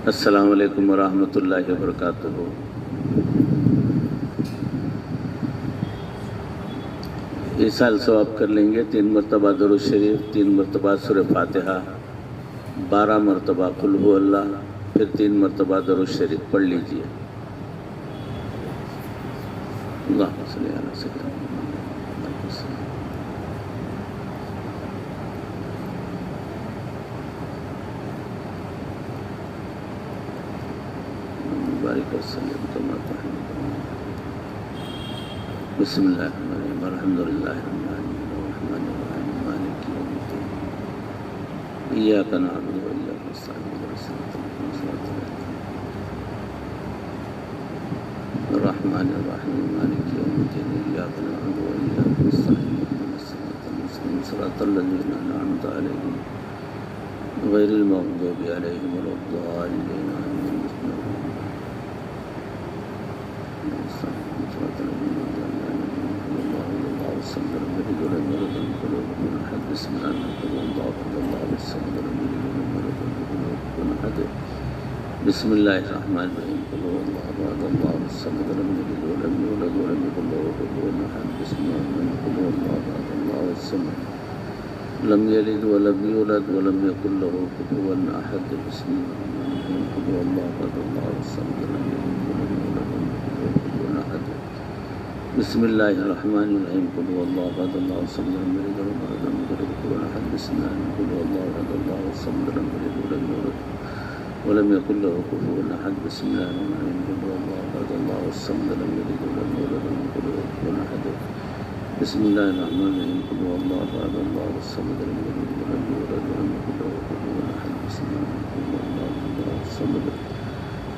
السلام علیکم ورحمۃ اللہ وبرکاتہ۔ اس سال ثواب کر لیں گے 3 مرتبہ درود شریف، 3 مرتبہ سورہ فاتحہ، 12 مرتبہ قل هو اللہ، پھر 3 مرتبہ درود شریف پڑھ لیجئے۔ اللہم صلی علی سیدنا بارک وسلم کما تحب۔ بسم اللہ الرحمن الرحیم، الحمد للہ رب العالمین الرحمن الرحیم مالک یوم الدین ایاک نعبد و ایاک نستعین اهدنا الصراط المستقیم الرحمن الرحیم مالک یوم الدین ایاک نعبد و ایاک نستعین اهدنا الصراط المستقیم صراط الذین انعمت علیہم غیر المغضوب علیہم ولا الضالین آمین۔ بسم الله الرحمن الرحيم قل هو الله احد الله الصمد لم يلد ولم يولد ولم يكن له كفوا احد بسم الله الرحمن الرحيم قل هو الله احد الله الصمد لم يلد ولم يولد ولم يكن له كفوا احد بسم الله الرحمن الرحيم قل هو الله احد الله الصمد لم يلد ولم يولد ولم يكن له كفوا احد بسم الله الرحمن الرحيم قل هو الله احد الله الصمد لم يلد ولم يولد ولم يكن له كفوا احد بسم الله قل هو الله احد الله الصمد لم يلد ولم يولد ولم يكن له كفوا احد بسم الله الرحمن الرحيم قل هو الله احد الله الصمد لم يلد ولم يولد ولم يكن له كفوا احد بسم الله الرحمن الرحيم قل هو الله احد الله الصمد لم يلد ولم يولد ولم يكن له كفوا احد بسم الله قل هو الله الله الصمد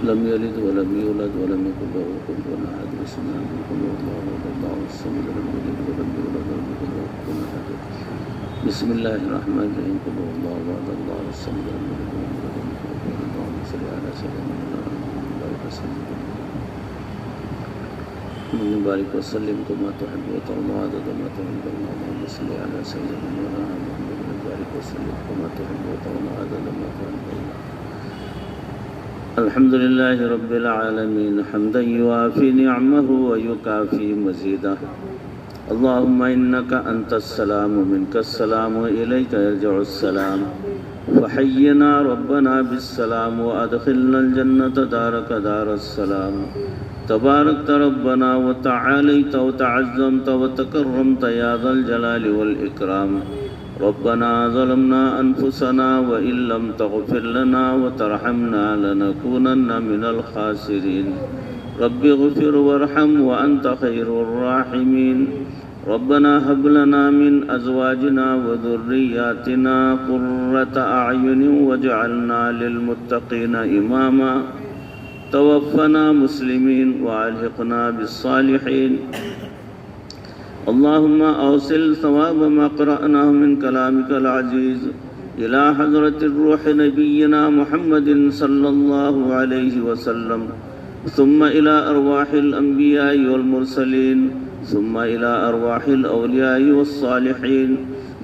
لم يلد ولم يولد ولم يكن له كفوا احد بسم الله قل هو الله احد الله الصمد لم يلد ولم يولد ولم يكن له كفوا احد بسم الله الرحمن الرحيم قل هو الله احد الله الصمد لم يلد ولم يولد ولم يكن له كفوا احد اللهم صل على سيدنا محمد بارك وسلم كما تحب وترضى عدد ما تحب اللهم صل على سيدنا محمد بارك وسلم كما تحب وترضى عدد ما تحب الحمد لله رب العالمين حمدا يوافي نعمه ويكافي مزيده اللهم إنك أنت السلام منك السلام وإليك يرجع السلام فحينا ربنا بالسلام وأدخلنا الجنة دارك دار السلام تباركت ربنا وتعاليت وتعظمت وتكرمت يا ذا الجلال والإكرام ربنا ظلمنا أنفسنا وإن لم تغفر لنا وترحمنا لنكونن من الخاسرين رب اغفر وارحم وأنت خير الراحمين ربنا هب لنا من أزواجنا وذرياتنا قرة أعين واجعلنا للمتقين إماما توفنا مسلمين وألحقنا بالصالحين اللهم أوصل ثواب ما قرأناه من كلامك العزيز إلى حضرة الروح نبينا محمد صلى الله عليه وسلم ثم إلى أرواح الأنبياء والمرسلين ثم إلى أرواح الأولياء والصالحين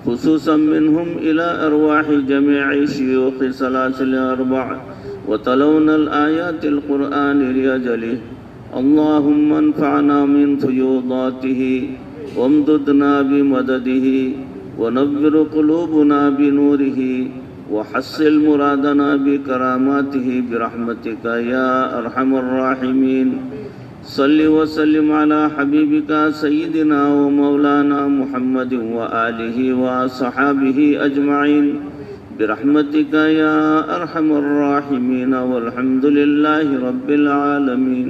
خصوصا منهم إلى أرواح جميع شيوخ سلاسل الأربع وتلون الآيات القرآن لأجله اللهم انفعنا من فيوضاته وامددنا بمدده ونبر قلوبنا بنوره وحصل مرادنا بكراماته برحمتك يا أرحم الراحمين صل وسلم على حبيبك سيدنا ومولانا محمد وآله وصحابه أجمعين برحمتك يا أرحم الراحمين والحمد لله رب العالمين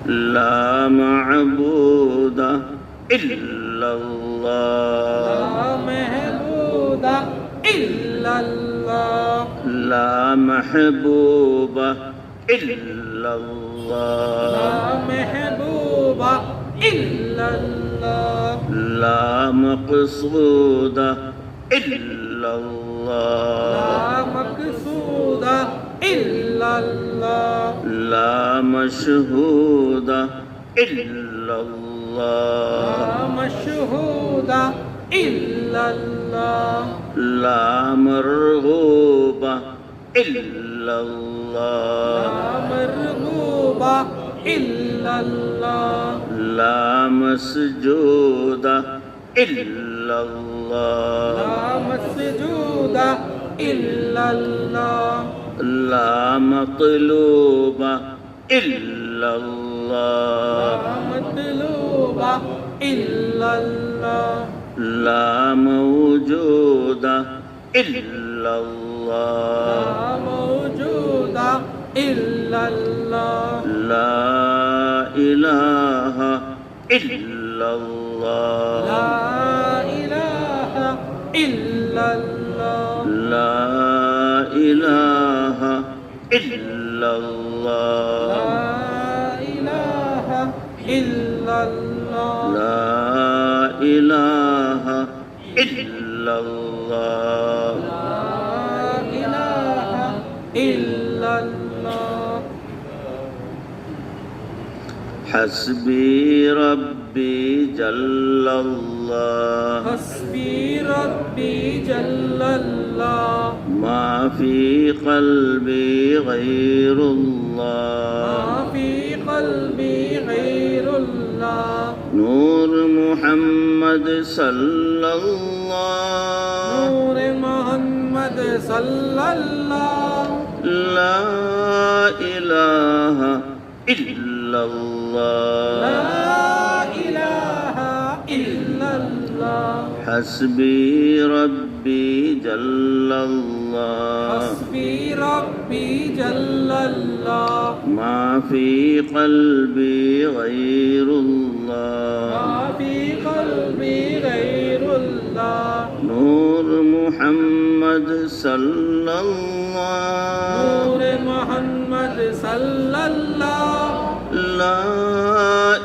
لا معبود إلا الله لا معبود إلا الله لا محبوب إلا الله لا محبوب إلا الله لا مقصود إلا الله لا مقصود إلا الله لا مشهود إلا الله لا مشهود إلا الله لا مرغوب إلا الله لا مرغوب إلا الله لا مسجود إلا الله لا مسجود إلا الله لا مطلوب إلا الله لا مطلوب إلا الله لا موجود إلا الله لا موجود إلا الله لا إله إلا الله لا إله إلا الله لا إله إلا الله لا إله إلا الله لا إله إلا الله لا إله إلا الله حسبي ربي جل الله حسبي ربي جل الله ما في قلبي غير الله ما في قلبي غير الله نور محمد صلى الله نور محمد صلى الله لا إله إلا الله لا إله إلا الله حسبي ربي جل الله حسبي ربي جل الله ما في قلبي غير الله ما في قلبي غير الله نور محمد صلى الله نور محمد صلى الله لا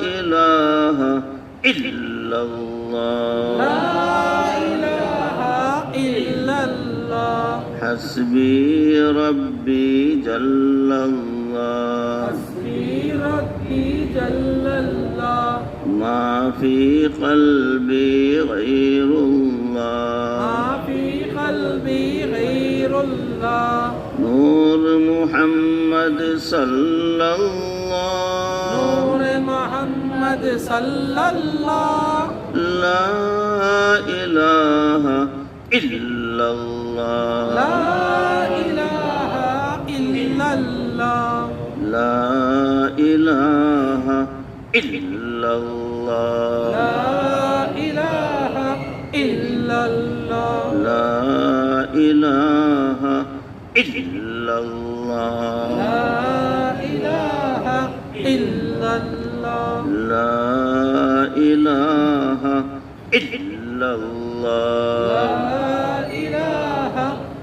إله إلا الله لا إله إلا الله حسبي ربي جل الله حسبي ربي جل الله ما في قلبي غير الله ما في قلبي غير الله نور محمد صلى الله نور محمد صلى الله لا إله إلا الله لا إله إلا الله لا إله إلا الله لا إله إلا الله لا إله إلا الله لا إله إلا الله لا إله إلا الله لا إله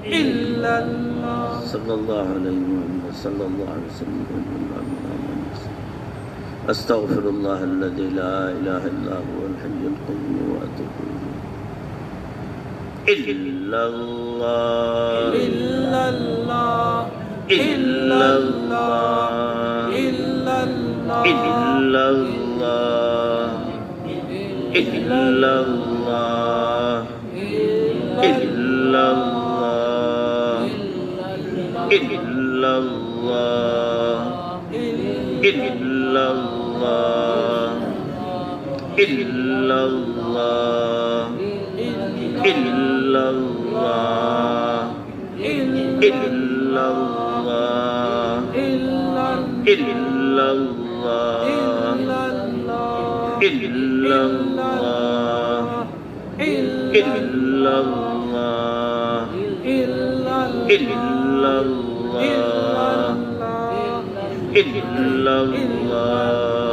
إلا الله صلى الله عليه وسلم صلى الله عليه وسلم أستغفر الله الذي لا إله إلا هو الحي القيوم وأتوب إليه إلا الله إلا الله إلا الله إلا الله إلا الله إلا الله إلا الله إلا الله إلا الله إلا الله إلا الله إلا الله إلا الله إلا الله إلا الله إلا الله إلا الله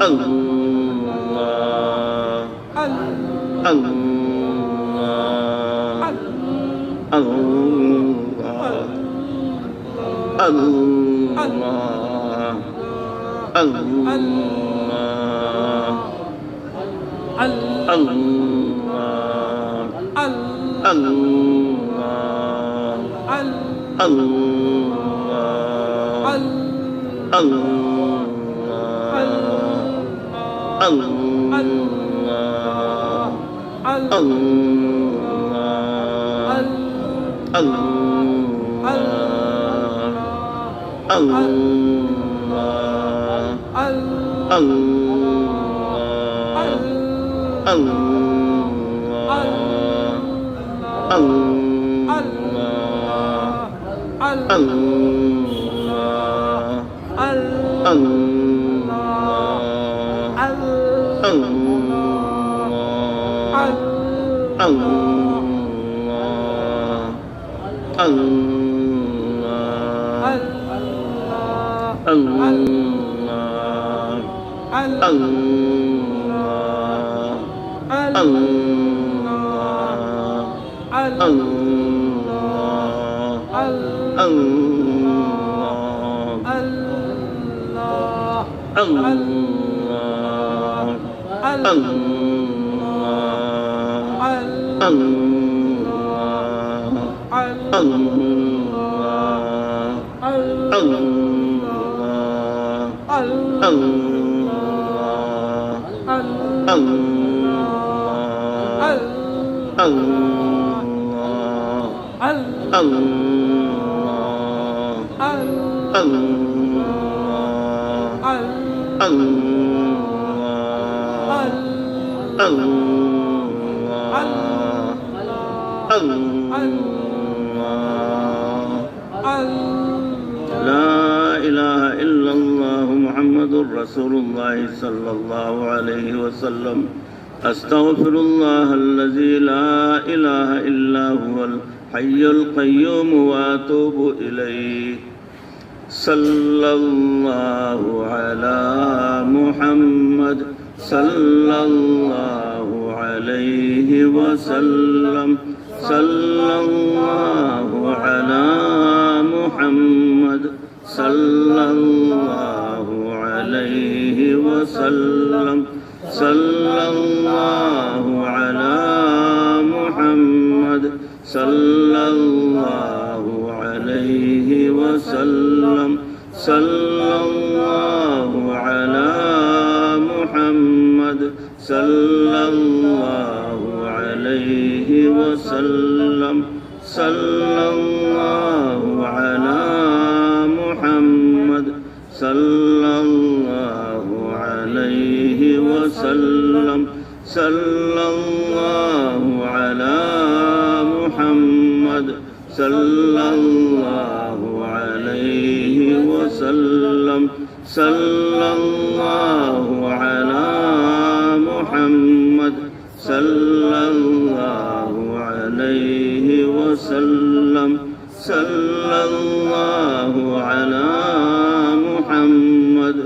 Allah, Allah, Allah, Allah, أستغفر الله الذي لا إله إلا هو الحي القيوم وأتوب إليه صلى الله على محمد صلى الله عليه وسلم صلى الله على محمد صلى الله عليه وسلم صلى الله على محمد صلى الله عليه وسلم صلى الله على محمد صلى الله عليه وسلم صلى الله على محمد صلى الله عليه وسلم صلى الله على محمد صلى الله عليه وسلم صلى الله على محمد صلى الله عليه وسلم صلى الله على محمد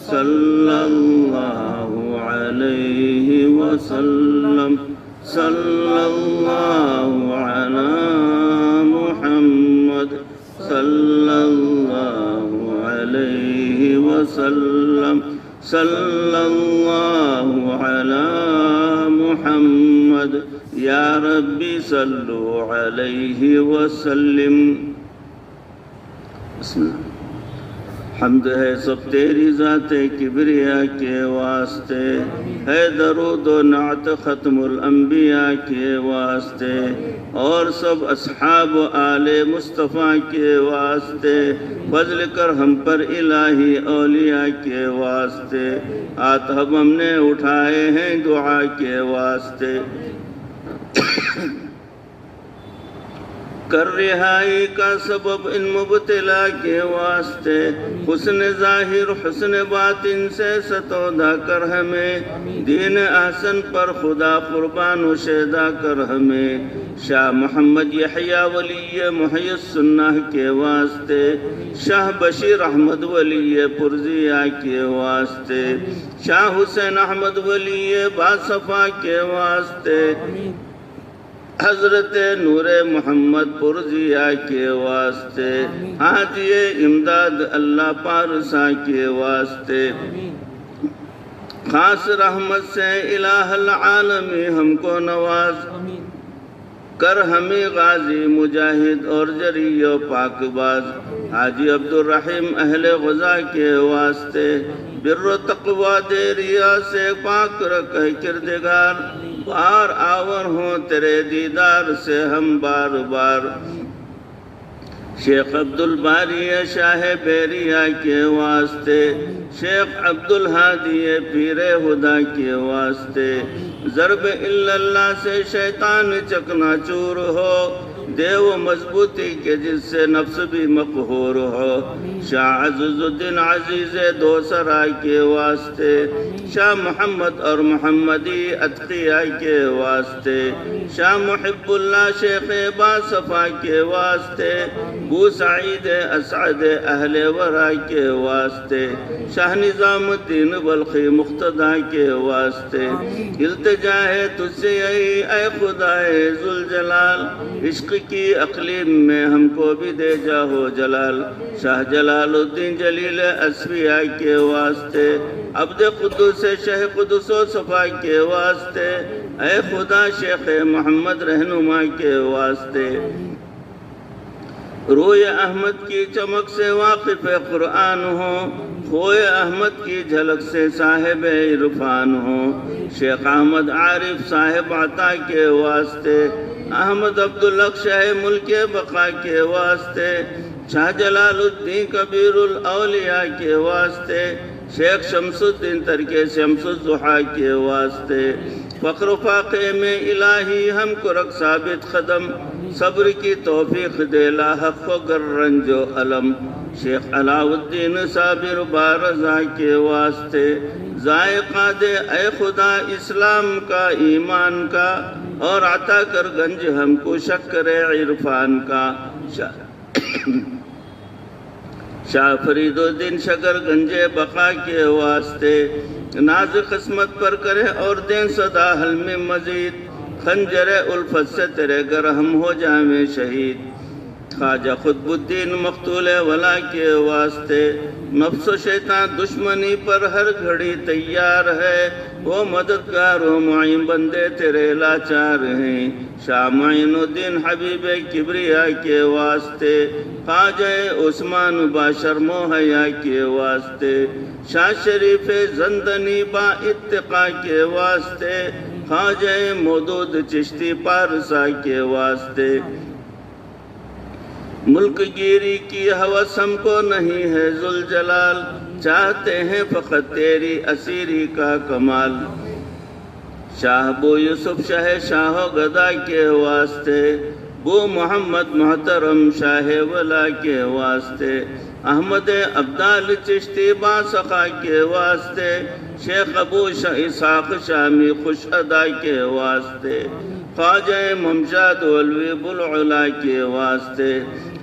صلى الله عليه وسلم صلى الله على محمد صلى الله عليه وسلم صلى الله على محمد يا ربي صلوا عليه وسلم بسم الله حمد ہے سب تیری ذات کبریا کے واسطے ہے درود و نعت ختم الانبیاء کے واسطے اور سب اصحاب و آل مصطفیٰ کے واسطے فضل کر ہم پر الہی اولیاء کے واسطے ہاتھ ہم نے اٹھائے ہیں دعا کے واسطے کر رہائی کا سبب ان مبتلا کے واسطے حسن ظاہر حسن باطن سے ستودا کر ہمیں دین احسن پر خدا قربان و شیدا کر ہمیں شاہ محمد یحییٰ ولی محی السنہ کے واسطے، شاہ بشیر احمد ولی پرزیہ کے واسطے، شاہ حسین احمد ولی باصفا کے واسطے، حضرت نور محمد پرزیہ کے واسطے، حاجی امداد اللہ پارسا کے واسطے، خاص رحمت سے الہ العالمی ہم کو نواز کر، ہمیں غازی مجاہد اور جری و پاک باز، حاجی عبدالرحیم اہل غزہ کے واسطے، بر و تقوی دے ریا سے پاک رکھے کردگار، بار آور ہوں تیرے دیدار سے ہم بار بار، شیخ عبدالباری شاہ بیریہ کے واسطے، شیخ عبدالہادی پیر خدا کے واسطے، ضرب الا اللہ سے شیطان چکنا چور ہو، دیو مضبوطی کے جس سے نفس بھی مقہور ہو، شاہ عزیز الدین عزیز دوسرا کے واسطے، شاہ محمد اور محمدی اتقیہ کے واسطے، شاہ محب اللہ شیخ باصفا کے واسطے، بو سعید اسعد اہل ورا کے واسطے، شاہ نظام الدین بلخی مقتدہ کے واسطے، التجا ہے تجھ سے یہی اے خدائے ذوالجلال، عشق کی اقلیم میں ہم کو بھی دے جاہو جلال، شاہ جلال الدین جلیل اصفیاء کے واسطے، عبد قدس شیخ قدس و صفا کے واسطے، اے خدا شیخ محمد رہنما کے واسطے، روئے احمد کی چمک سے واقف قرآن ہو، خوئے احمد کی جھلک سے صاحب عرفان ہو، شیخ احمد عارف صاحب عطا کے واسطے، احمد عبدالحق شاہ ملک بقا کے واسطے، شاہ جلال الدین کبیر الاولیاء کے واسطے، شیخ شمس الدین ترک شمس الضحیٰ کے واسطے، فقر و فاقے میں الہی ہم کو رکھ ثابت قدم، صبر کی توفیق دے لا حق و گر رنج و علم، شیخ علاء الدین صابر بارزہ کے واسطے، ذائقہ دے اے خدا اسلام کا ایمان کا، اور عطا کر گنج ہم کو شکر عرفان کا، شاہ فرید الدین شکر گنج بقا کے واسطے، ناز قسمت پر کرے اور دیں صدا حلم مزید، خنجر الفت سے تیرے گر ہم ہو جائیں شہید، خواجہ قطب الدین مقتول ولا کے واسطے، نفس و شیطان دشمنی پر ہر گھڑی تیار ہے، وہ مددگار و معین بندے تیرے لاچار ہیں، شاہ معین الدین حبیب کبریا کے واسطے، خواجہ عثمان باشر موہیا کے واسطے، شاہ شریف زندنی با اتقا کے واسطے، خواجہ مودود چشتی پارسا کے واسطے، ملک گیری کی ہوس ہم کو نہیں ہے ذوالجلال، چاہتے ہیں فقط تیری اسیری کا کمال، شاہ بو یوسف شاہ و گدا کے واسطے، بو محمد محترم شاہ ولا کے واسطے، احمد عبدال چشتی باسخا کے واسطے، شیخ ابو اسحاق شامی خوش ادا کے واسطے، خواجہ ممشاد ولوی بلعلا کے واسطے،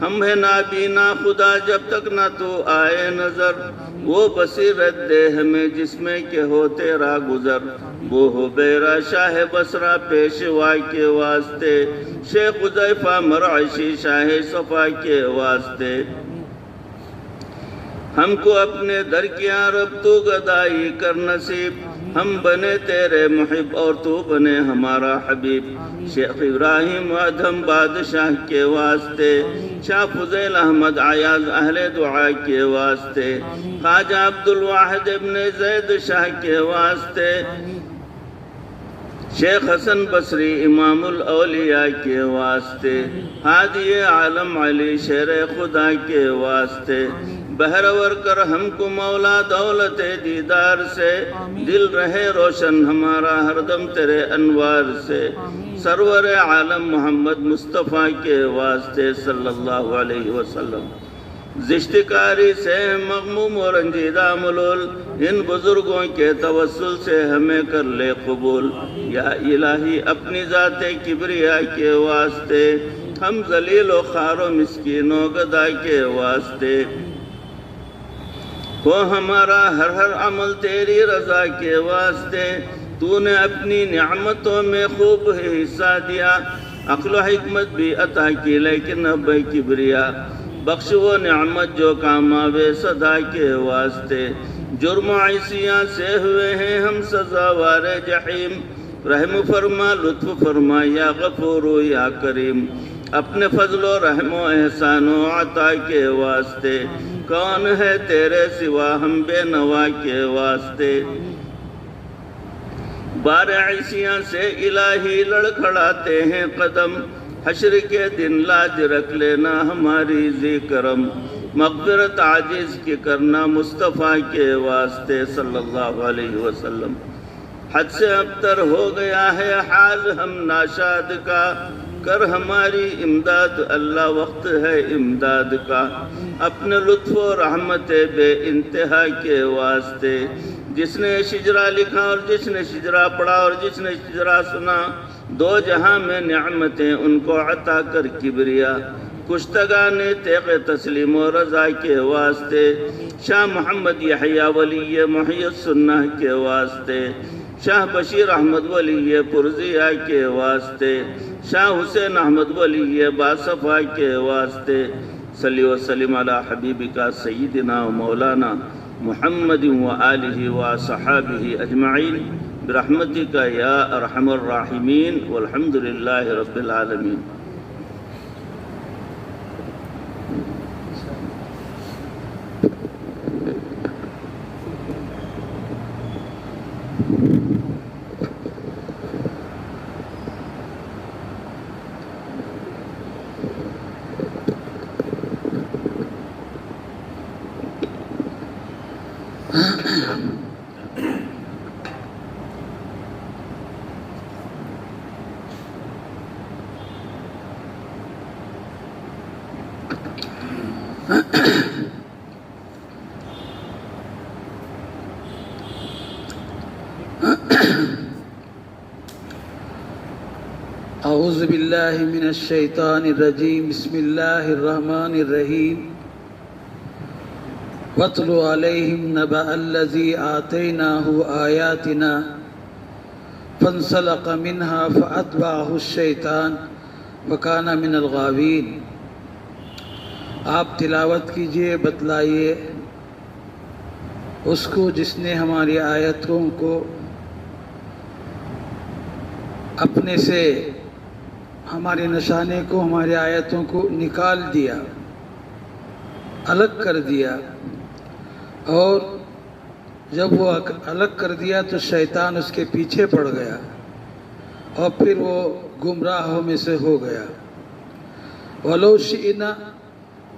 ہم ہیں نابینا خدا جب تک نہ تو آئے نظر، وہ بصیرت دے ہمیں جس میں کہ ہو تیرا گزر، وہ ہو بیرا شاہ بصرہ پیشوا کے واسطے، شیخ حذیفہ مرعشی شاہ صفا کے واسطے، ہم کو اپنے در کی رب تو گدائی کر نصیب، ہم بنے تیرے محب اور تو بنے ہمارا حبیب، شیخ ابراہیم ادھم بادشاہ کے واسطے، شاہ فضیل احمد عیاض اہل دعا کے واسطے، خواجہ عبدالواحد ابن زید شاہ کے واسطے، شیخ حسن بصری امام الاولیاء کے واسطے، ہادی عالم علی شیر خدا کے واسطے، بہرور کر ہم کو مولا دولت دیدار سے، دل رہے روشن ہمارا ہر دم تیرے انوار سے، سرور عالم محمد مصطفیٰ کے واسطے صلی اللہ علیہ وسلم، زشتکاری سے مغموم و رنجیدہ ملول، ان بزرگوں کے توسل سے ہمیں کر لے قبول۔ یا الہی اپنی ذات کبریا کے واسطے، ہم ذلیل و خوار و مسکین و گدا کے واسطے، ہو ہمارا ہر عمل تیری رضا کے واسطے۔ تو نے اپنی نعمتوں میں خوب حصہ دیا، عقل و حکمت بھی عطا کی لیکن اب کبریا، بخش وہ نعمت جو کام آوے صدا کے واسطے۔ جرم و عصیاں سے ہوئے ہیں ہم سزاوار جحیم، رحم فرما لطف فرما یا غفور و یا کریم، اپنے فضل و رحم و احسان و عطا کے واسطے۔ کون ہے تیرے سوا ہم بے نوا کے واسطے، بار عصیاں سے الہی لڑکھڑاتے ہیں قدم، حشر کے دن لاج رکھ لینا ہماری ذی کرم، مغفرت عاجز کی کرنا مصطفیٰ کے واسطے صلی اللہ علیہ وسلم۔ حد سے ابتر ہو گیا ہے حال ہم ناشاد کا، کر ہماری امداد اللہ وقت ہے امداد کا، اپنے لطف و رحمت بے انتہا کے واسطے۔ جس نے شجرہ لکھا اور جس نے شجرہ پڑھا اور جس نے شجرہ سنا، دو جہاں میں نعمتیں ان کو عطا کر کبریا، کشتگان تیغ تسلیم و رضا کے واسطے، شاہ محمد یحییٰ ولی محی السنہ کے واسطے، شاہ بشیر احمد ولی پرزیہ کے واسطے، شاہ حسین احمد ولی باصفا کے واسطے۔ صلی وسلم علی حبیبک سیدنا و مولانا محمد و آلہ و صحابہ اجمعین برحمتک یا ارحم الراحمین والحمد للہ رب العالمین۔ اعوذ باللہ من الشیطان الرجیم، بسم اللہ الرحمن الرحیم۔ وَاتْلُ عَلَيْهِمْ نَبَأَ الَّذِي آتَيْنَاهُ آيَاتِنَا فَانْسَلَخَ مِنْهَا فَأَتْبَعَهُ الشَّيْطَانُ وَكَانَ مِنَ الْغَاوِينَ۔ آپ تلاوت کیجئے، بتلائیے اس کو جس نے ہماری آیتوں کو اپنے سے، ہمارے نشانے کو، ہماری آیتوں کو نکال دیا، الگ کر دیا، اور جب وہ الگ کر دیا تو شیطان اس کے پیچھے پڑ گیا اور پھر وہ گمراہوں میں سے ہو گیا۔ وَلَوْ شِئْنَا،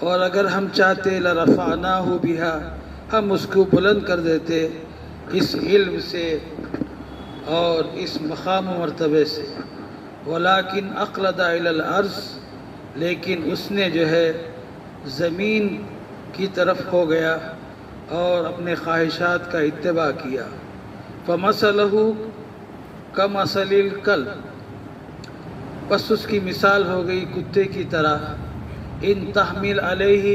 اور اگر ہم چاہتے، لَرَفَعْنَاهُ بِهَا، ہم اس کو بلند کر دیتے اس علم سے اور اس مقام و مرتبے سے۔ ولیکن اخلد الی الارض، لیکن اس نے جو ہے زمین کی طرف ہو گیا اور اپنے خواہشات کا اتباع کیا۔ فمثلہ کمثل الکلب، بس اس کی مثال ہو گئی کتے کی طرح۔ ان تحمل علیہ،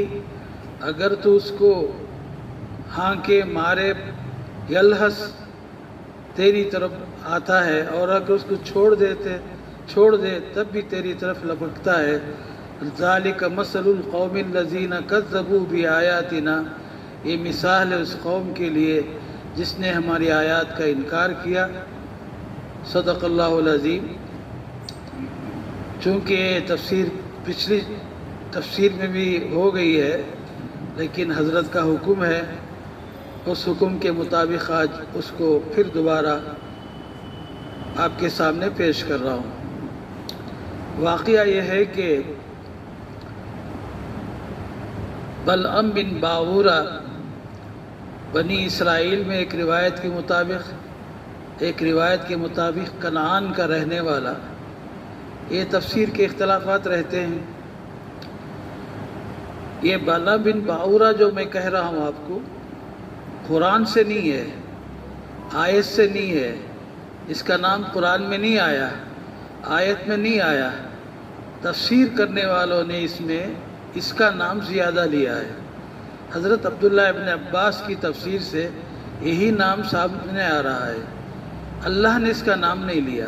اگر تو اس کو ہانکے مارے، یلہس، تیری طرف آتا ہے، اور اگر اس کو چھوڑ دے تب بھی تیری طرف لپکتا ہے۔ ذالک مثل القوم الذین کذبوا بآیاتنا، یہ مثال ہے اس قوم کے لیے جس نے ہماری آیات کا انکار کیا۔ صدق اللہ العظیم۔ چونکہ یہ تفسیر پچھلی تفسیر میں بھی ہو گئی ہے، لیکن حضرت کا حکم ہے، اس حکم کے مطابق آج اس کو پھر دوبارہ آپ کے سامنے پیش کر رہا ہوں۔ واقعہ یہ ہے کہ بلعم بن باورہ بنی اسرائیل میں ایک روایت کے مطابق کنعان کا رہنے والا، یہ تفسیر کے اختلافات رہتے ہیں، یہ بالا بن باورا جو میں کہہ رہا ہوں آپ کو، قرآن سے نہیں ہے، آیت سے نہیں ہے، اس کا نام قرآن میں نہیں آیا، آیت میں نہیں آیا، تفسیر کرنے والوں نے اس کا نام زیادہ لیا ہے۔ حضرت عبداللہ ابن عباس کی تفسیر سے یہی نام سامنے آ رہا ہے، اللہ نے اس کا نام نہیں لیا۔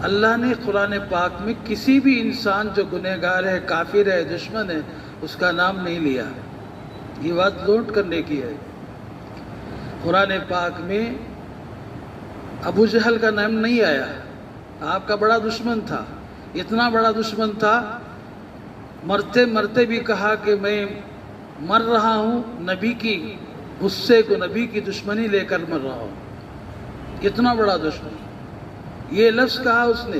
اللہ نے قرآن پاک میں کسی بھی انسان جو گنہگار ہے، کافر ہے، دشمن ہے، اس کا نام نہیں لیا۔ یہ بات نوٹ کرنے کی ہے۔ قرآن پاک میں ابو جہل کا نام نہیں آیا، آپ کا بڑا دشمن تھا، اتنا بڑا دشمن تھا، مرتے مرتے بھی کہا کہ میں مر رہا ہوں نبی کی غصے کو، نبی کی دشمنی لے کر مر رہا ہوں، اتنا بڑا دشمن۔ یہ لفظ کہا اس نے،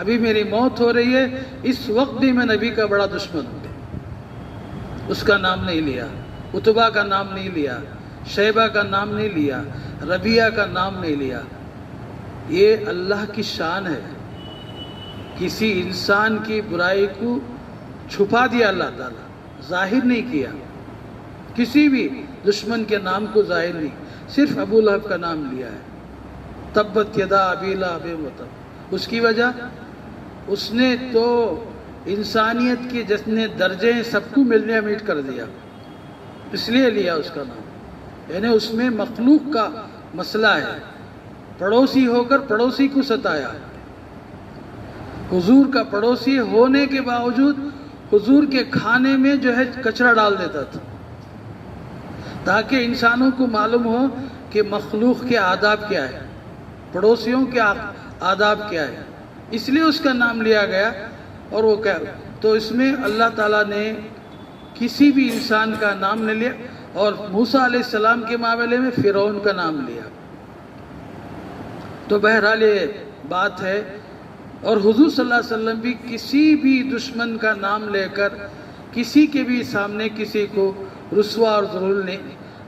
ابھی میری موت ہو رہی ہے، اس وقت بھی میں نبی کا بڑا دشمن ہوں۔ اس کا نام نہیں لیا، عتبہ کا نام نہیں لیا، شیبہ کا نام نہیں لیا، ربیعہ کا نام نہیں لیا۔ یہ اللہ کی شان ہے، کسی انسان کی برائی کو چھپا دیا اللہ تعالیٰ، ظاہر نہیں کیا، کسی بھی دشمن کے نام کو ظاہر نہیں، صرف ابو لہب کا نام لیا ہے، تبت یدا ابی لہب وتب۔ اس کی وجہ، اس نے تو انسانیت کے جتنے درجے ہیں سب کو ملنے میٹ کر دیا، اس لیے لیا اس کا نام۔ یعنی اس میں مخلوق کا مسئلہ ہے، پڑوسی ہو کر پڑوسی کو ستایا، حضور کا پڑوسی ہونے کے باوجود حضور کے کھانے میں جو ہے کچرا ڈال دیتا تھا، تاکہ انسانوں کو معلوم ہو کہ مخلوق کے آداب کیا ہے، پڑوسیوں کے آداب کیا ہے، اس لیے اس کا نام لیا گیا۔ اور وہ کیا، تو اس میں اللہ تعالیٰ نے کسی بھی انسان کا نام نہیں لیا، اور موسیٰ علیہ السلام کے معاملے میں فرعون کا نام لیا۔ تو بہرحال یہ بات ہے، اور حضور صلی اللہ علیہ وسلم بھی کسی بھی دشمن کا نام لے کر کسی کے بھی سامنے کسی کو رسوا اور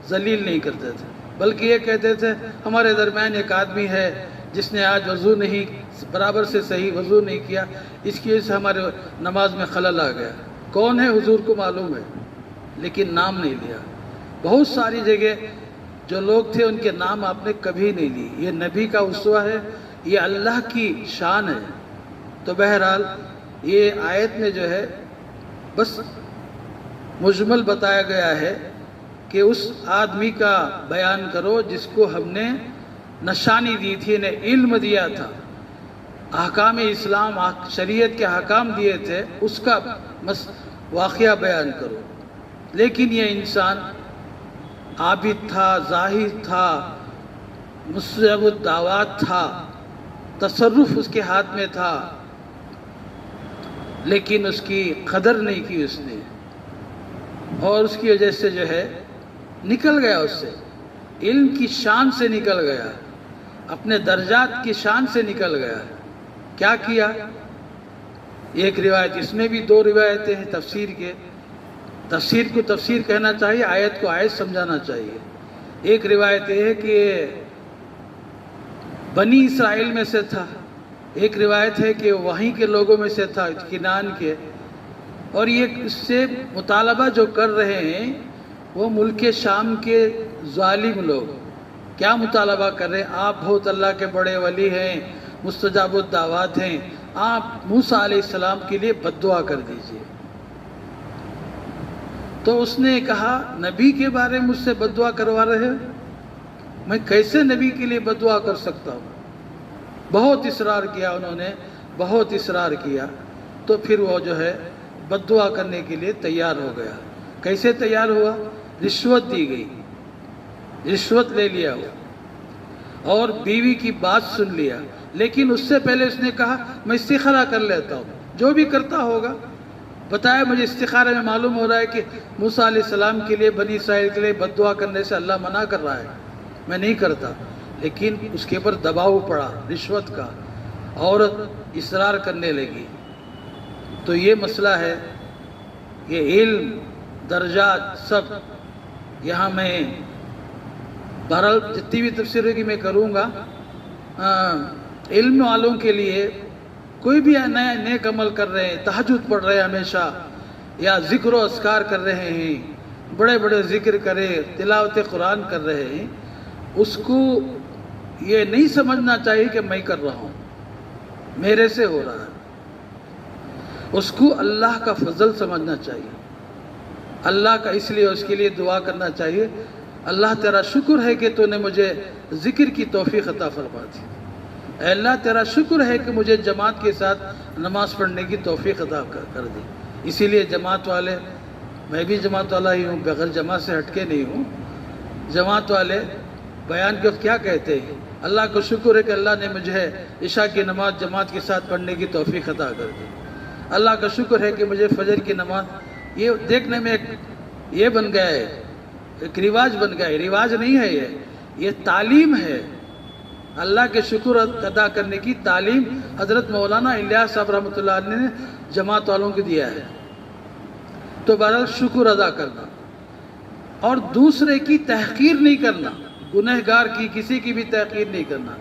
ذلیل نہیں کرتے تھے، بلکہ یہ کہتے تھے ہمارے درمیان ایک آدمی ہے جس نے آج وضو نہیں برابر سے صحیح وضو نہیں کیا، اس کی وجہ سے ہمارے نماز میں خلل آ گیا۔ کون ہے حضور کو معلوم ہے، لیکن نام نہیں لیا۔ بہت ساری جگہ جو لوگ تھے ان کے نام آپ نے کبھی نہیں لی۔ یہ نبی کا اسوہ ہے، یہ اللہ کی شان ہے۔ تو بہرحال یہ آیت میں جو ہے بس مجمل بتایا گیا ہے کہ اس آدمی کا بیان کرو جس کو ہم نے نشانی دی تھی، نے علم دیا تھا، احکام اسلام شریعت کے احکام دیے تھے، اس کا واقعہ بیان کرو۔ لیکن یہ انسان عابد تھا، زاہد تھا، مستجاب الدعوات تھا، تصرف اس کے ہاتھ میں تھا، لیکن اس کی قدر نہیں کی اس نے، اور اس کی وجہ سے جو ہے نکل گیا، اس سے علم کی شان سے نکل گیا، اپنے درجات کی شان سے نکل گیا۔ کیا کیا؟ ایک روایت، اس میں بھی دو روایتیں ہیں تفسیر کے، تفسیر کو تفسیر کہنا چاہیے، آیت کو آیت سمجھانا چاہیے۔ ایک روایت یہ ہے کہ بنی اسرائیل میں سے تھا، ایک روایت ہے کہ وہیں کے لوگوں میں سے تھا، کنعان کے، اور یہ اس سے مطالبہ جو کر رہے ہیں وہ ملک شام کے ظالم لوگ کیا مطالبہ کر رہے ہیں؟ آپ بہت اللہ کے بڑے ولی ہیں، مستجاب الدعوات ہیں، آپ موسیٰ علیہ السلام کے لیے بد دعا کر دیجئے۔ تو اس نے کہا نبی کے بارے میں مجھ سے بد دعا کروا رہے ہو؟ میں کیسے نبی کے لیے بد دعا کر سکتا ہوں؟ بہت اصرار کیا انہوں نے، بہت اصرار کیا، تو پھر وہ جو ہے بد دعا کرنے کے لیے تیار ہو گیا۔ کیسے تیار ہوا؟ رشوت دی گئی، رشوت لے لیا ہوا، اور بیوی کی بات سن لیا، لیکن اس سے پہلے اس نے کہا میں استخارہ کر لیتا ہوں، جو بھی کرتا ہوگا بتایا مجھے، استخارہ میں معلوم ہو رہا ہے کہ موسیٰ علیہ السلام کے لیے، بنی اسرائیل کے لیے بد دعا کرنے سے اللہ منع کر رہا ہے، میں نہیں کرتا۔ لیکن اس کے اوپر دباؤ پڑا رشوت کا، عورت اصرار کرنے لگی۔ تو یہ مسئلہ ہے، یہ علم درجات سب یہاں میں بہرحال جتنی بھی تفسیر ہوگی میں کروں گا۔ علم والوں کے لیے کوئی بھی نئے نیک عمل کر رہے ہیں، تہجد پڑھ رہے ہیں ہمیشہ، یا ذکر و اذکار کر رہے ہیں، بڑے بڑے ذکر کرے، تلاوت قرآن کر رہے ہیں، اس کو یہ نہیں سمجھنا چاہیے کہ میں کر رہا ہوں، میرے سے ہو رہا ہے۔ اس کو اللہ کا فضل سمجھنا چاہیے، اللہ کا، اس لیے اس کے لیے دعا کرنا چاہیے، اللہ تیرا شکر ہے کہ تو نے مجھے ذکر کی توفیق عطا فرما دی، اے اللہ تیرا شکر ہے کہ مجھے جماعت کے ساتھ نماز پڑھنے کی توفیق عطا کر دی۔ اسی لیے جماعت والے، میں بھی جماعت والا ہی ہوں، بغیر جماعت سے ہٹ کے نہیں ہوں، جماعت والے بیان کے وقت کیا کہتے ہیں؟ اللہ کو شکر ہے کہ اللہ نے مجھے عشاء کی نماز جماعت کے ساتھ پڑھنے کی توفیق عطا کر دی، اللہ کا شکر ہے کہ مجھے فجر کی نماز، یہ دیکھنے میں ایک یہ بن گیا ہے، ایک رواج بن گیا ہے، رواج نہیں ہے، یہ تعلیم ہے، اللہ کے شکر ادا کرنے کی تعلیم حضرت مولانا الیاس صاحب رحمۃ اللہ علیہ نے جماعت والوں کو دیا ہے۔ تو بہرحال شکر ادا کرنا اور دوسرے کی تحقیر نہیں کرنا، گنہگار کی کسی کی بھی تحقیر نہیں کرنا،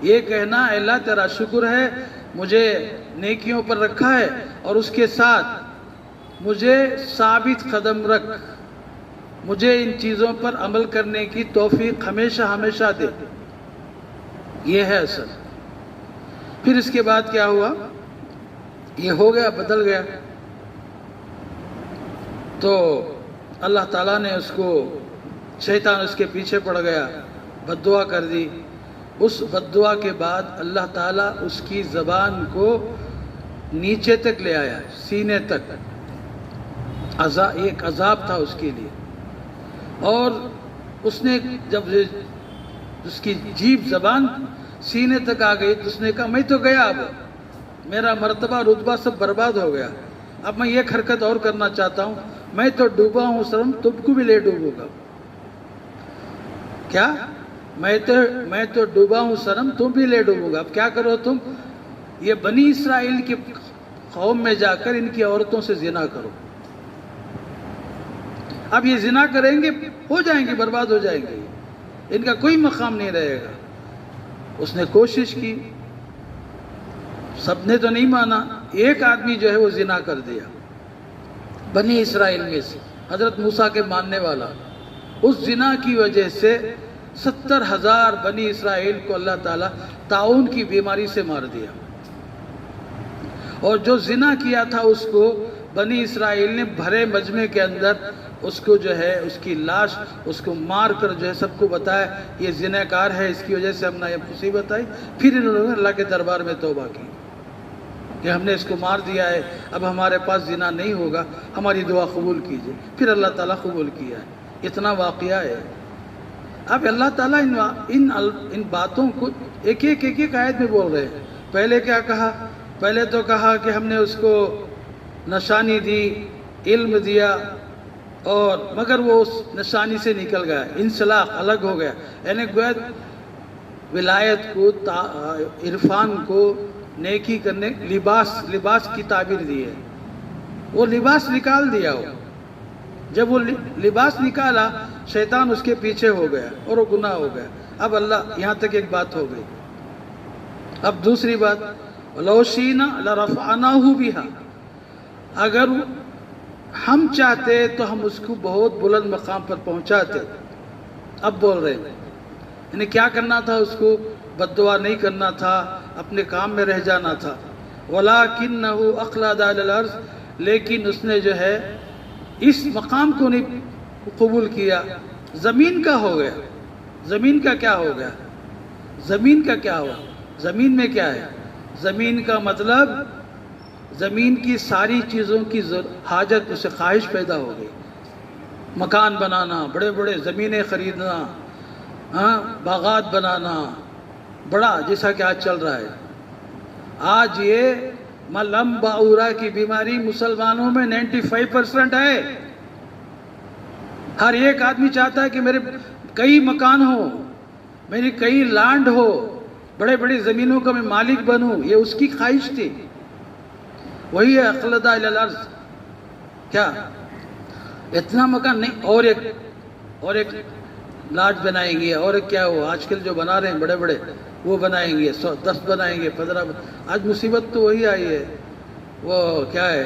یہ کہنا اے اللہ تیرا شکر ہے مجھے نیکیوں پر رکھا ہے اور اس کے ساتھ مجھے ثابت قدم رکھ، مجھے ان چیزوں پر عمل کرنے کی توفیق ہمیشہ ہمیشہ دے، یہ ہے اصل۔ پھر اس کے بعد کیا ہوا؟ یہ ہو گیا، بدل گیا، تو اللہ تعالیٰ نے اس کو، شیطان اس کے پیچھے پڑ گیا، بد دعا کر دی۔ اس بد دعا کے بعد اللہ تعالیٰ اس کی زبان کو نیچے تک لے آیا، سینے تک، ایک عذاب تھا اس کے لیے۔ اور اس نے جب اس کی جیب زبان سینے تک آ گئی تو اس نے کہا میں تو گیا، اب میرا مرتبہ رتبہ سب برباد ہو گیا، اب میں ایک حرکت اور کرنا چاہتا ہوں، میں تو ڈوبا ہوں سرم، تم کو بھی لے ڈوبوں گا۔ کیا؟ میں تو ڈوبا ہوں سرم، تم بھی لے ڈوبوں گا۔ اب کیا کرو تم؟ یہ بنی اسرائیل کی قوم میں جا کر ان کی عورتوں سے زنا کرو، اب یہ زنا کریں گے ہو جائیں گے، برباد ہو جائیں گے، ان کا کوئی مقام نہیں رہے گا۔ اس نے کوشش کی، سب نے تو نہیں مانا، ایک آدمی جو ہے وہ زنا کر دیا بنی اسرائیل میں سے، حضرت موسیٰ کے ماننے والا، اس زنا کی وجہ سے 70,000 بنی اسرائیل کو اللہ تعالیٰ طاعون کی بیماری سے مار دیا، اور جو زنا کیا تھا اس کو بنی اسرائیل نے بھرے مجمع کے اندر اس کو جو ہے اس کی لاش اس کو مار کر جو ہے سب کو بتایا یہ زناکار ہے، اس کی وجہ سے ہم نے یہ مصیبت آئی۔ پھر انہوں نے اللہ کے دربار میں توبہ کی کہ ہم نے اس کو مار دیا ہے، اب ہمارے پاس زنا نہیں ہوگا، ہماری دعا قبول کیجئے۔ پھر اللہ تعالیٰ قبول کیا ہے۔ اتنا واقعہ ہے۔ اب اللہ تعالیٰ ان باتوں کو ایک آیت میں بول رہے ہیں۔ پہلے کیا کہا؟ پہلے تو کہا کہ ہم نے اس کو نشانی دی، علم دیا، اور مگر وہ اس نشانی سے نکل گیا، انسلاخ الگ ہو گیا، یعنی گویا ولایت کو، عرفان کو نیکی کرنے، لباس کی تعبیر دی ہے، وہ لباس نکال دیا ہو۔ جب وہ لباس نکالا شیطان اس کے پیچھے ہو گیا اور وہ گناہ ہو گیا۔ اب اللہ، یہاں تک ایک بات ہو گئی۔ اب دوسری بات، لَوْ شِئْنَا لَرَفَعْنَاهُ بِهَا، اگر ہم چاہتے تو ہم اس کو بہت بلند مقام پر پہنچاتے۔ اب بول رہے ہیں یعنی کیا کرنا تھا اس کو؟ بد دعا نہیں کرنا تھا، اپنے کام میں رہ جانا تھا۔ وَلَكِنَّهُ أَخْلَدَ إِلَى الْأَرْضِ، لیکن اس نے جو ہے اس مقام کو نہیں قبول کیا، زمین کا ہو گیا۔ زمین کا کیا ہو گیا؟ زمین کا کیا ہوا؟ زمین میں کیا ہے؟ زمین کا مطلب زمین کی ساری چیزوں کی حاجت، اسے خواہش پیدا ہو گئی، مکان بنانا، بڑے بڑے زمینیں خریدنا، باغات بنانا، بڑا، جیسا کہ آج چل رہا ہے۔ آج یہ ملم باورا کی بیماری مسلمانوں میں 95% ہے۔ ہر ایک آدمی چاہتا ہے کہ میرے کئی مکان ہو، میری کئی لینڈ ہو، بڑے بڑی زمینوں کا میں مالک بنوں، یہ اس کی خواہش تھی۔ وہی ہے اخلدہ الی الارض۔ کیا اتنا مکان نہیں، اور ایک لاج بنائیں گے، اور ایک کیا ہو، آج کل جو بنا رہے ہیں بڑے بڑے وہ بنائیں گے، 10 بنائیں گے، 15۔ آج مصیبت تو وہی آئی ہے، وہ کیا ہے،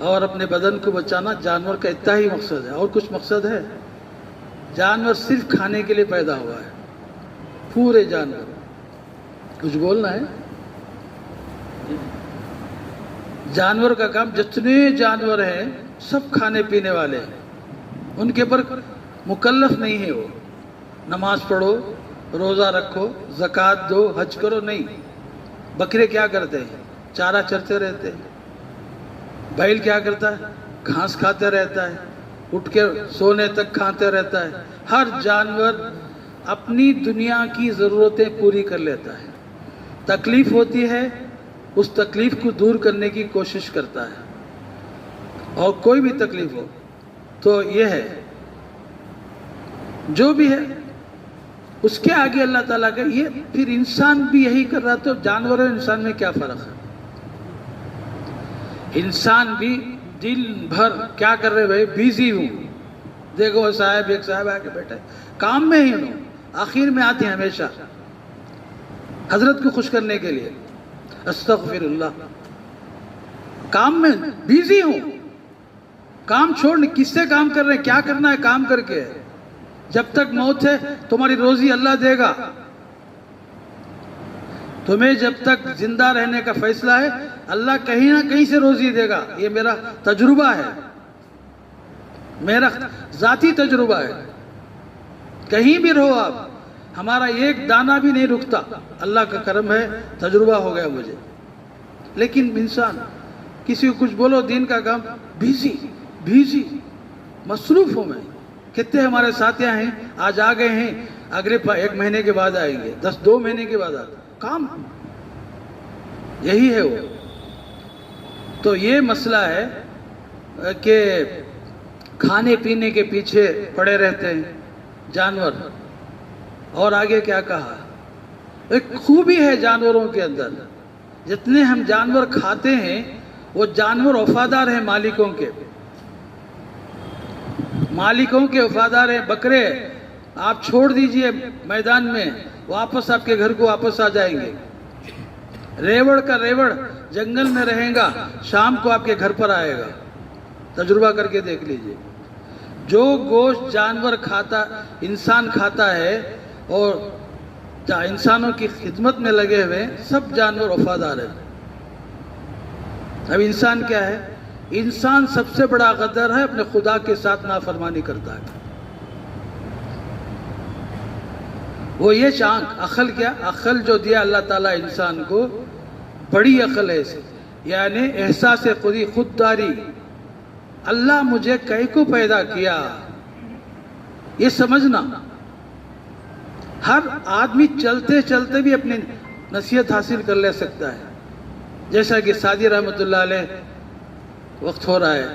اور اپنے بدن کو بچانا جانور کا اتنا ہی مقصد ہے، اور کچھ مقصد ہے؟ جانور صرف کھانے کے لیے پیدا ہوا ہے، پورے جانور. کچھ بولنا ہے؟ جانور کا کام، جتنے جانور ہیں سب کھانے پینے والے ہیں، ان کے پر مکلف نہیں ہے وہ. نماز پڑھو، روزہ رکھو، زکوٰۃ دو، حج کرو، نہیں. بکرے کیا کرتے ہیں؟ چارہ چرتے رہتے ہیں. بیل کیا کرتا ہے؟ گھاس کھاتے رہتا ہے، اٹھ کے سونے تک کھاتے رہتا ہے. ہر جانور اپنی دنیا کی ضرورتیں پوری کر لیتا ہے. تکلیف ہوتی ہے، اس تکلیف کو دور کرنے کی کوشش کرتا ہے. اور کوئی بھی تکلیف ہو تو یہ ہے، جو بھی ہے اس کے آگے اللہ تعالیٰ کا. یہ پھر انسان بھی یہی کر رہا، تو جانور اور انسان میں کیا فرق ہے؟ انسان بھی دن بھر کیا کر رہے بھائی؟ بیزی ہوں. دیکھو صاحب، ایک صاحب آ کے بیٹھے کام میں ہی ہوں، آخر میں آتے ہیں ہمیشہ حضرت کو خوش کرنے کے لیے. استغفر اللہ. کام میں بیزی ہوں، کام چھوڑنے. کس سے کام کر رہے ہیں؟ کیا کرنا ہے کام کر کے؟ جب تک موت ہے تمہاری روزی اللہ دے گا. تمہیں جب تک زندہ رہنے کا فیصلہ ہے اللہ کہیں نہ کہیں سے روزی دے گا. یہ میرا تجربہ ہے، میرا ذاتی تجربہ ہے. کہیں بھی رہو آپ، ہمارا ایک دانہ بھی نہیں رکتا. اللہ کا کرم ہے، تجربہ ہو گیا مجھے. لیکن انسان کسی کو کچھ بولو، دین کا کام، بیزی مصروف ہوں میں. کتنے ہمارے ساتھیاں ہیں آج آ گئے ہیں، اگلے 1 مہینے کے بعد آئیں گے، 2 مہینے کے بعد آتے. کام یہی ہے وہ. تو یہ مسئلہ ہے کہ کھانے پینے کے پیچھے پڑے رہتے ہیں جانور. اور آگے کیا کہا؟ ایک خوبی ہے جانوروں کے اندر، جتنے ہم جانور کھاتے ہیں وہ جانور وفادار ہیں مالکوں کے. مالکوں کے وفادار ہیں. بکرے آپ چھوڑ دیجئے میدان میں، واپس آپ کے گھر کو واپس آ جائیں گے. ریوڑ کا ریوڑ جنگل میں رہے گا، شام کو آپ کے گھر پر آئے گا. تجربہ کر کے دیکھ لیجئے. جو گوشت جانور کھاتا، انسان کھاتا ہے، اور انسانوں کی خدمت میں لگے ہوئے سب جانور وفادار ہیں. اب انسان کیا ہے؟ انسان سب سے بڑا غدر ہے، اپنے خدا کے ساتھ نافرمانی کرتا ہے. وہ یہ چانک عقل، کیا عقل جو دیا اللہ تعالیٰ انسان کو، بڑی عقل ہے اسے. یعنی احساس خودداری. اللہ مجھے کئی کو پیدا کیا، یہ سمجھنا. ہر آدمی چلتے چلتے بھی اپنی نصیحت حاصل کر لے سکتا ہے. جیسا کہ سعدی رحمۃ اللہ علیہ وقت ہو رہا ہے،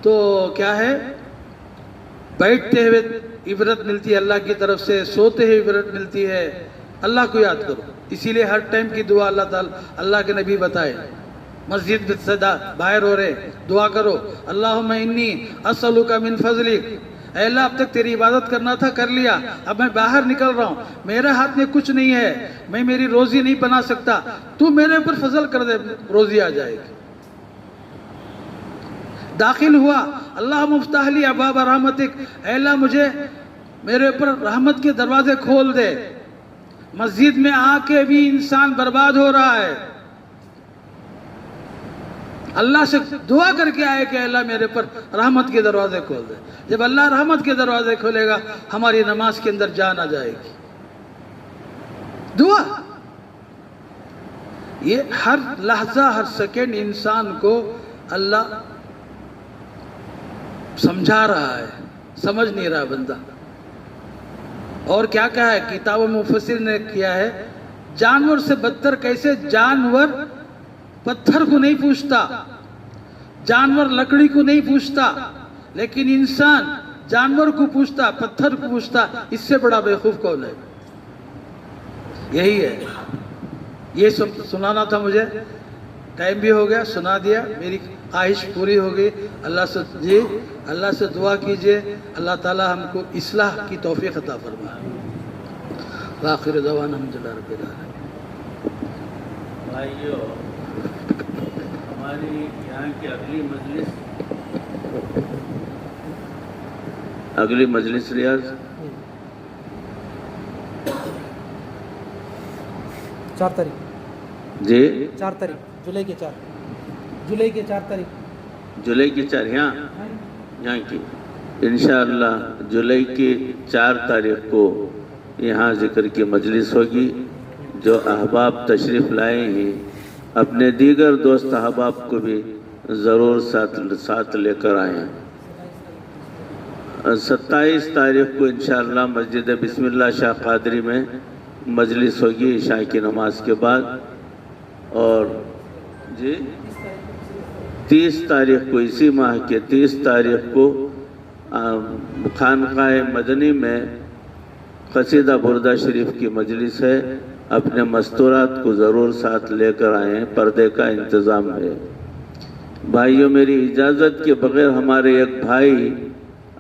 تو کیا ہے، بیٹھتے ہوئے عبرت ملتی ہے اللہ کی طرف سے، سوتے ہوئے عبرت ملتی ہے. اللہ کو یاد کرو. اسی لیے ہر ٹائم کی دعا اللہ تعالیٰ، اللہ کے نبی بتائے. مسجد میں صدا باہر ہو رہے، دعا کرو، اللہم انی اسألک من فضلک. اے اللہ، اب تک تیری عبادت کرنا تھا، کر لیا، اب میں باہر نکل رہا ہوں، میرے ہاتھ میں کچھ نہیں ہے، میں میری روزی نہیں بنا سکتا، تو میرے اوپر فضل کر دے، روزی آ جائے گی. داخل ہوا، اللہم افتح لی ابواب رحمتک. اے اللہ، مجھے میرے اوپر رحمت کے دروازے کھول دے. مسجد میں آ کے بھی انسان برباد ہو رہا ہے. اللہ سے دعا کر کے آئے کہ اللہ میرے پر رحمت کے دروازے کھول دے. جب اللہ رحمت کے دروازے کھولے گا، ہماری نماز کے اندر جان آ جائے گی. دعا یہ ہر لحظہ، ہر سیکنڈ انسان کو اللہ سمجھا رہا ہے، سمجھ نہیں رہا بندہ. اور کیا کہا ہے کتاب مفسر نے کیا ہے، جانور سے بدتر کیسے؟ جانور پتھر کو نہیں پوچھتا، جانور لکڑی کو نہیں پوچھتا، لیکن انسان جانور کو پوچھتا، پتھر کو پوچھتا. اس سے بڑا بیوقوف کون ہے؟ یہی ہے. یہ سب سنانا تھا مجھے، ٹائم بھی ہو گیا، سنا دیا، میری خواہش پوری ہو گئی. اللہ سے دعا کیجئے، اللہ تعالی ہم کو اصلاح کی توفیق عطا فرمائے. وآخر دعوانا الحمدللہ رب العالمین. ہماری یہاں کی اگلی مجلس ریاض 4 تاریخ جی 4 تاریخ جولائی کے 4 تاریخ جولائی کی 4 یہاں کی انشاءاللہ جولائی کی 4 تاریخ کو یہاں ذکر کی مجلس ہوگی. جو احباب تشریف لائے ہیں اپنے دیگر دوست احباب کو بھی ضرور ساتھ لے کر آئیں. 27 تاریخ کو انشاءاللہ مسجد بسم اللہ شاہ قادری میں مجلس ہوگی عشاء کی نماز کے بعد. اور جی 30 تاریخ کو اسی ماہ کے 30 تاریخ کو خانقاہ مدنی میں قصیدہ بردہ شریف کی مجلس ہے. اپنے مستورات کو ضرور ساتھ لے کر آئیں. پردے کا انتظام ہے. بھائیوں میری اجازت کے بغیر ہمارے ایک بھائی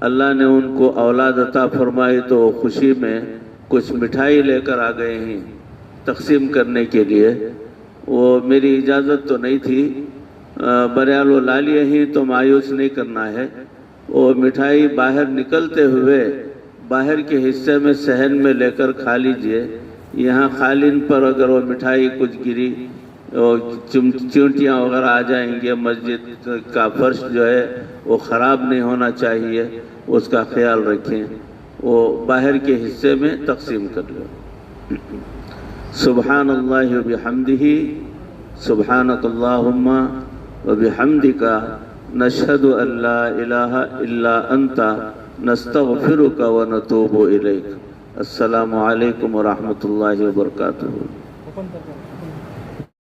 اللہ نے ان کو اولاد عطا فرمائی تو خوشی میں کچھ مٹھائی لے کر آ گئے ہیں تقسیم کرنے کے لیے. وہ میری اجازت تو نہیں تھی بہرحال وہ لا لیے ہیں تو مایوس نہیں کرنا ہے. وہ مٹھائی باہر نکلتے ہوئے باہر کے حصے میں صحن میں لے کر کھا لیجئے. یہاں قالین پر اگر وہ مٹھائی کچھ گری چونٹیاں وغیرہ آ جائیں گے. مسجد کا فرش جو ہے وہ خراب نہیں ہونا چاہیے, اس کا خیال رکھیں. وہ باہر کے حصے میں تقسیم کر لو. سبحان اللہ و بحمدہ سبحانک اللہم و بحمدک نشہد ان لا الہ الا انت نستغفرک و نتوب الیک. السلام علیکم ورحمۃ اللہ وبرکاتہ.